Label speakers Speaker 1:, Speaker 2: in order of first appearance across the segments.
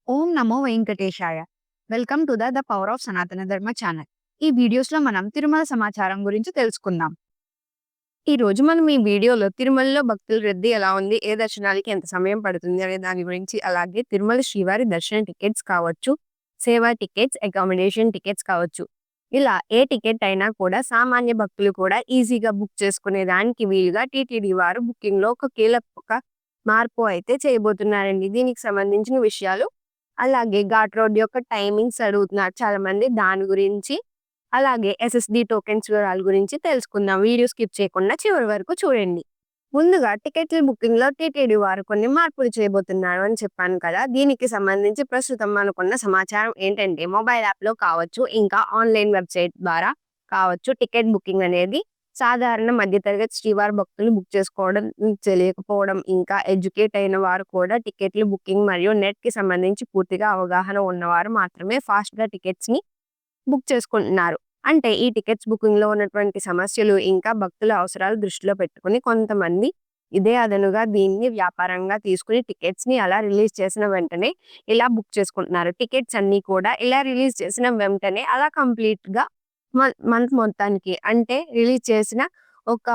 Speaker 1: Om Namo Venkatesaya. Welcome to the power of సనాతన ధర్మ channel. ఈ వీడియోస్‌లో మనం తిరుమల సమాచారం గురించి తెలుసుకుందాం. ఈ రోజు ఈ వీడియోలో తిరుమలలో భక్తుల రద్దీ ఎలా ఉంది? ఏ దర్శనాలకి ఎంత సమయం పడుతుంది? అనే దాని గురించి, అలాగే తిరుమల శ్రీవారి దర్శన టికెట్స్ కావచ్చు, సేవా టికెట్స్, అకామిడేషన్ టికెట్స్ కావచ్చు. ఇలా ఏ టికెట్ అయినా కూడా సామాన్య భక్తులు కూడా ఈజీగా బుక్ చేసుకునే దానికి వీలుగా టీటీడీ వారు బుకింగ్‌లో ఒక కీలక మార్పు అయితే చేయబోతున్నారండి. దీనికి సంబంధించిన విషయాలు, అలాగే ఘాట్ రోడ్ యొక్క టైమింగ్స్ అడుగుతున్నారు చాలామంది. దాని గురించి, అలాగే ఎస్ఎస్‌డి టోకెన్స్ వివరాల గురించి తెలుసుకుందాం. వీడియో స్కిప్ చేయకుండా చివరి వరకు చూడండి. ముందుగా టికెట్ల బుకింగ్‌లో టీటీడీ వారు కొన్ని మార్పులు చేయబోతున్నారు అని చెప్పాను కదా! దీనికి సంబంధించి ప్రస్తుతం మనకున్న సమాచారం ఏంటంటే, మొబైల్ యాప్‌లో కావచ్చు, ఇంకా ఆన్‌లైన్ వెబ్‌సైట్ ద్వారా కావచ్చు, టికెట్ బుకింగ్ అనేది సాధారణ మధ్యతరగతి శ్రీవారి భక్తులు బుక్ చేసుకోవడం తెలియకపోవడం, ఇంకా ఎడ్యుకేట్ అయిన వారు కూడా టికెట్ల బుకింగ్ మరియు నెట్‌కి సంబంధించి పూర్తిగా అవగాహన ఉన్నవారు మాత్రమే ఫాస్ట్‌గా టికెట్స్‌ని బుక్ చేసుకుంటున్నారు. అంటే ఈ టికెట్స్ బుకింగ్‌లో ఉన్నటువంటి సమస్యలు, ఇంకా భక్తుల అవసరాలు దృష్టిలో పెట్టుకొని కొంతమంది ఇదే అదనుగా దీన్ని వ్యాపారంగా తీసుకొని టికెట్స్‌ని అలా రిలీజ్ చేసిన వెంటనే ఇలా బుక్ చేసుకుంటున్నారు. టికెట్స్ అన్నీ కూడా ఇలా రిలీజ్ చేసిన వెంటనే అలా కంప్లీట్‌గా మంత్ మొత్తానికి, అంటే రిలీజ్ చేసిన ఒక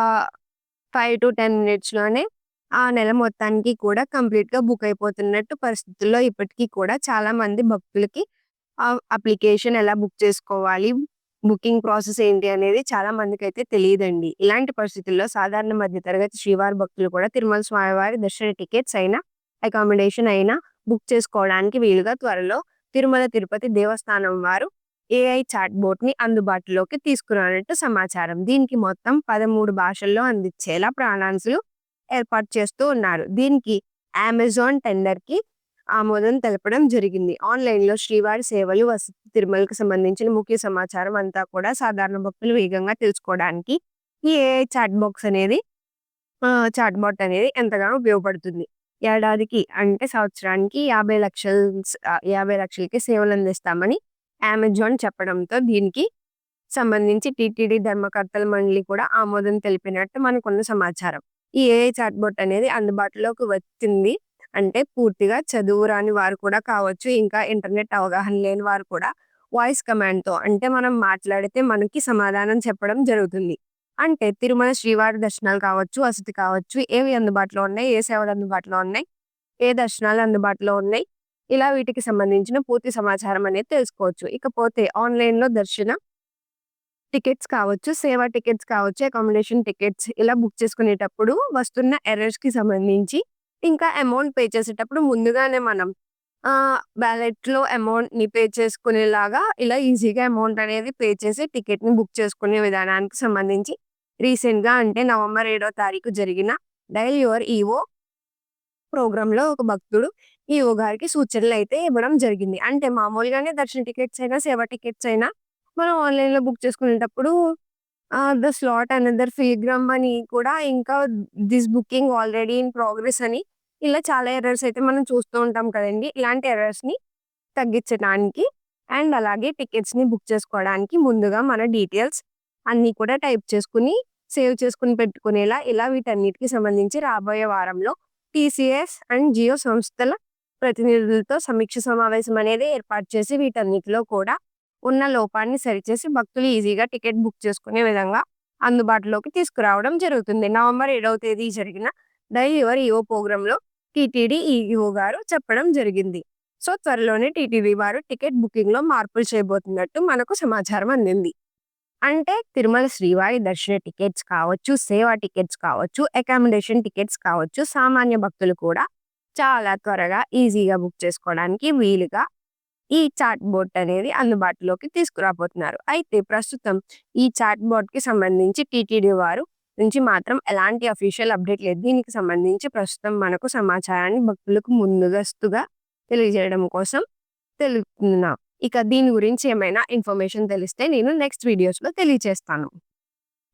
Speaker 1: 5-10 మినిట్స్‌లోనే ఆ నెల మొత్తానికి కూడా కంప్లీట్‌గా బుక్ అయిపోతున్నట్టు పరిస్థితుల్లో ఇప్పటికి కూడా చాలా మంది భక్తులకి అప్లికేషన్ ఎలా బుక్ చేసుకోవాలి, బుకింగ్ ప్రాసెస్ ఏంటి అనేది చాలా మందికైతే తెలీదండి. ఇలాంటి పరిస్థితుల్లో సాధారణ మధ్య తరగతి శ్రీవారి భక్తులు కూడా తిరుమల స్వామివారి దర్శన టికెట్స్ అయినా, అకామిడేషన్ అయినా బుక్ చేసుకోవడానికి వీలుగా త్వరలో తిరుమల తిరుపతి దేవస్థానం వారు ఏఐ చాట్ బోట్‌ని అందుబాటులోకి తీసుకురానున్నట్టు సమాచారం. దీనికి మొత్తం 13 భాషల్లో అందించేలా ప్రణాళికలు ఏర్పాటు చేస్తూ ఉన్నారు. దీనికి అమెజాన్ టెండర్‌కి ఆమోదం తెలపడం జరిగింది. ఆన్‌లైన్‌లో శ్రీవారి సేవలు, వసతి, తిరుమలకి సంబంధించిన ముఖ్య సమాచారం అంతా కూడా సాధారణ భక్తులు వేగంగా తెలుసుకోవడానికి ఈ ఏఐ చాట్ బాట్ అనేది ఎంతగానో ఉపయోగపడుతుంది. ఏడాదికి అంటే సంవత్సరానికి 50,00,000కి సేవలు అందిస్తామని అమెజాన్ చెప్పడంతో దీనికి సంబంధించి టీటీడీ ధర్మకర్తల మండలి కూడా ఆమోదం తెలిపినట్టు మనకున్న సమాచారం. ఈ ఏఐ చాట్‌బోట్ అనేది అందుబాటులోకి వచ్చింది అంటే పూర్తిగా చదువు రాని వారు కూడా కావచ్చు, ఇంకా ఇంటర్నెట్ అవగాహన లేని వారు కూడా వాయిస్ కమాండ్‌తో, అంటే మనం మాట్లాడితే మనకి సమాధానం చెప్పడం జరుగుతుంది. అంటే తిరుమల శ్రీవారి దర్శనాలు కావచ్చు, వసతి కావచ్చు, ఏవి అందుబాటులో ఉన్నాయి, ఏ సేవలు అందుబాటులో ఉన్నాయి, ఏ దర్శనాలు అందుబాటులో ఉన్నాయి, ఇలా వీటికి సంబంధించిన పూర్తి సమాచారం అనేది తెలుసుకోవచ్చు. ఇకపోతే ఆన్‌లైన్‌లో దర్శన టికెట్స్ కావచ్చు, సేవా టికెట్స్ కావచ్చు, అకామిడేషన్ టికెట్స్ ఇలా బుక్ చేసుకునేటప్పుడు వస్తున్న ఎర్రర్స్‌కి సంబంధించి, ఇంకా అమౌంట్ పే చేసేటప్పుడు ముందుగానే మనం వాలెట్‌లో అమౌంట్‌ని పే చేసుకునేలాగా ఇలా ఈజీగా అమౌంట్ అనేది పే చేసి టికెట్‌ని బుక్ చేసుకునే విధానానికి సంబంధించి రీసెంట్‌గా, అంటే నవంబర్ 7వ తారీఖు జరిగిన డయల్ యువర్ ఈఓ ప్రోగ్రామ్‌లో ఒక భక్తుడు ఈఓ గారికి సూచనలైతే ఇవ్వడం జరిగింది. అంటే మామూలుగానే దర్శన టికెట్స్ అయినా, సేవా టికెట్స్ అయినా మనం ఆన్‌లైన్‌లో బుక్ చేసుకునేటప్పుడు ద స్లాట్ అనదర్ ఫిలిగ్రామ్ అని కూడా, ఇంకా this booking already in progress అని ఇలా చాలా ఎర్రర్స్ అయితే మనం చూస్తూ ఉంటాం కదండీ! ఇలాంటి ఎర్రర్స్‌ని తగ్గించడానికి అండ్ అలాగే టికెట్స్‌ని బుక్ చేసుకోవడానికి ముందుగా మన డీటెయిల్స్ అన్నీ కూడా టైప్ చేసుకొని, సేవ్ చేసుకొని పెట్టుకునేలా ఇలా వీటన్నిటికి సంబంధించి రాబోయే వారంలో టీసీఎస్ అండ్ జియో సంస్థల ప్రతినిధులతో సమీక్ష సమావేశం అనేది ఏర్పాటు చేసి వీటన్నిటిలో కూడా ఉన్న లోపాన్ని సరిచేసి భక్తులు ఈజీగా టికెట్ బుక్ చేసుకునే విధంగా అందుబాటులోకి తీసుకురావడం జరుగుతుంది. నవంబర్ 7వ తేదీ జరిగిన డయల్ యువర్ ఈఓ ప్రోగ్రామ్‌లో టీటీడీ ఈఈఓ గారు చెప్పడం జరిగింది. సో, త్వరలోనే టీటీడీ వారు టికెట్ బుకింగ్‌లో మార్పులు చేయబోతున్నట్టు మనకు సమాచారం అందింది. అంటే తిరుమల శ్రీవారి దర్శన టికెట్స్ కావచ్చు, సేవా టికెట్స్ కావచ్చు, అకామిడేషన్ టికెట్స్ కావచ్చు, సామాన్య భక్తులు కూడా చాలా త్వరగా ఈజీగా బుక్ చేసుకోవడానికి వీలుగా ఈ చాట్ బోట్ అనేది అందుబాటులోకి తీసుకురాబోతున్నారు. అయితే ప్రస్తుతం ఈ చాట్ బోట్‌కి సంబంధించి టీటీడీ వారు నుంచి మాత్రం ఎలాంటి అఫీషియల్ అప్డేట్ లేదు. దీనికి సంబంధించి ప్రస్తుతం మనకు సమాచారాన్ని భక్తులకు ముందస్తుగా తెలియజేయడం కోసం తెలుపుతున్నాం. ఇక దీని గురించి ఏమైనా ఇన్ఫర్మేషన్ తెలిస్తే నేను నెక్స్ట్ వీడియోస్‌లో తెలియచేస్తాను.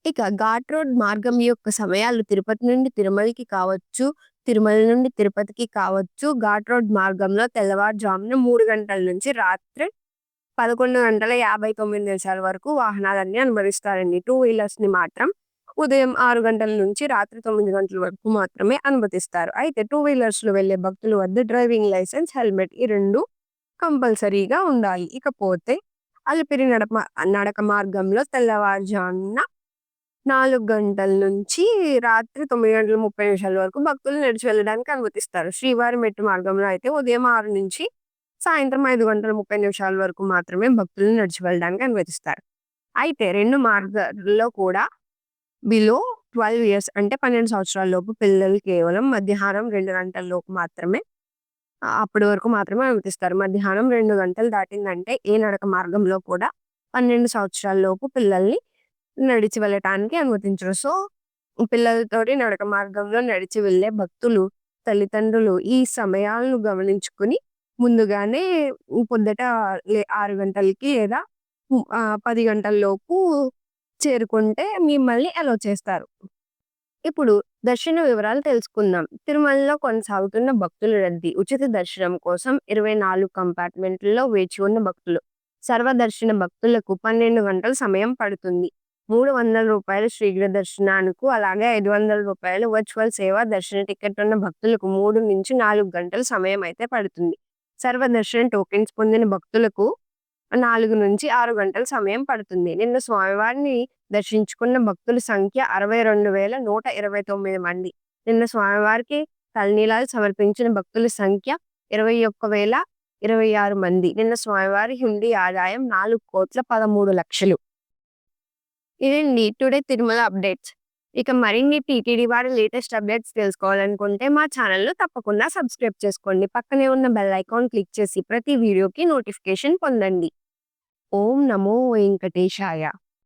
Speaker 1: ఇక ఘాట్ రోడ్ మార్గం యొక్క సమయాలు తిరుపతి నుండి తిరుమలకి కావచ్చు, తిరుమల నుండి తిరుపతికి కావచ్చు, ఘాట్ రోడ్ మార్గంలో తెల్లవారుజామున 3 గంటల నుంచి రాత్రి 11:59 వరకు వాహనాలన్నీ అనుమతిస్తారండి. టూ వీలర్స్‌ని మాత్రం ఉదయం 6 గంటల నుంచి రాత్రి 9 గంటల వరకు మాత్రమే అనుమతిస్తారు. అయితే టూ వీలర్స్‌లో వెళ్ళే భక్తుల వద్ద డ్రైవింగ్ లైసెన్స్, హెల్మెట్ ఈ 2 కంపల్సరీగా ఉండాలి. ఇకపోతే అలిపిరి నడక మార్గంలో తెల్లవారుజామున 4 గంటల నుంచి రాత్రి 9:30 వరకు భక్తులు నడిచి వెళ్ళడానికి అనుమతిస్తారు. శ్రీవారి మెట్టు మార్గంలో అయితే ఉదయం 6 నుంచి సాయంత్రం 5:30 వరకు మాత్రమే భక్తులు నడిచి వెళ్ళడానికి అనుమతిస్తారు. అయితే 2 మార్గాల్లో కూడా బిలో 12 ఇయర్స్ అంటే 12 సంవత్సరాల లోపు పిల్లలు కేవలం మధ్యాహ్నం 2 గంటల లోపు మాత్రమే అప్పటి వరకు మాత్రమే అనుమతిస్తారు. మధ్యాహ్నం 2 గంటలు దాటిందంటే ఏ నడక మార్గంలో కూడా 12 సంవత్సరాల లోపు పిల్లల్ని నడిచి వెళ్ళటానికి అనుమతించరు. సో, పిల్లలతోటి నడక మార్గంలో నడిచి వెళ్ళే భక్తులు, తల్లిదండ్రులు ఈ సమయాలను గమనించుకొని ముందుగానే పొద్దుట 6 గంటలకి లేదా 10 గంటల లోపు చేరుకుంటే మిమ్మల్ని అలౌ చేస్తారు. ఇప్పుడు దర్శన వివరాలు తెలుసుకుందాం. తిరుమలలో కొనసాగుతున్న భక్తుల రద్దీ. ఉచిత దర్శనం కోసం 24 కంపార్ట్మెంట్లలో వేచి ఉన్న భక్తులు. సర్వదర్శన భక్తులకు 12 గంటల సమయం పడుతుంది. రూ. 300 శీఘ్ర దర్శనానికి, అలాగే రూ. 500 వర్చువల్ సేవ దర్శన టికెట్ ఉన్న భక్తులకు 3-4 గంటల సమయం అయితే పడుతుంది. సర్వదర్శన టోకెన్స్ పొందిన భక్తులకు 4-6 గంటల సమయం పడుతుంది. నిన్న స్వామివారిని దర్శించుకున్న భక్తుల సంఖ్య 62,129 మంది. నిన్న స్వామివారికి తలనీలాలు సమర్పించిన భక్తుల సంఖ్య 21,026 మంది. నిన్న స్వామివారి హుండీ ఆదాయం 4,13,00,000. ఇదండి టుడే తిరుమల అప్డేట్స్. ఇక మరిన్ని టీటీడీ వారి లేటెస్ట్ అప్డేట్స్ తెలుసుకోవాలనుకుంటే మా ఛానల్‌ను తప్పకుండా సబ్స్క్రైబ్ చేసుకోండి. పక్కనే ఉన్న బెల్ ఐకాన్ క్లిక్ చేసి ప్రతి వీడియోకి నోటిఫికేషన్ పొందండి. ఓం నమో వెంకటేశాయ.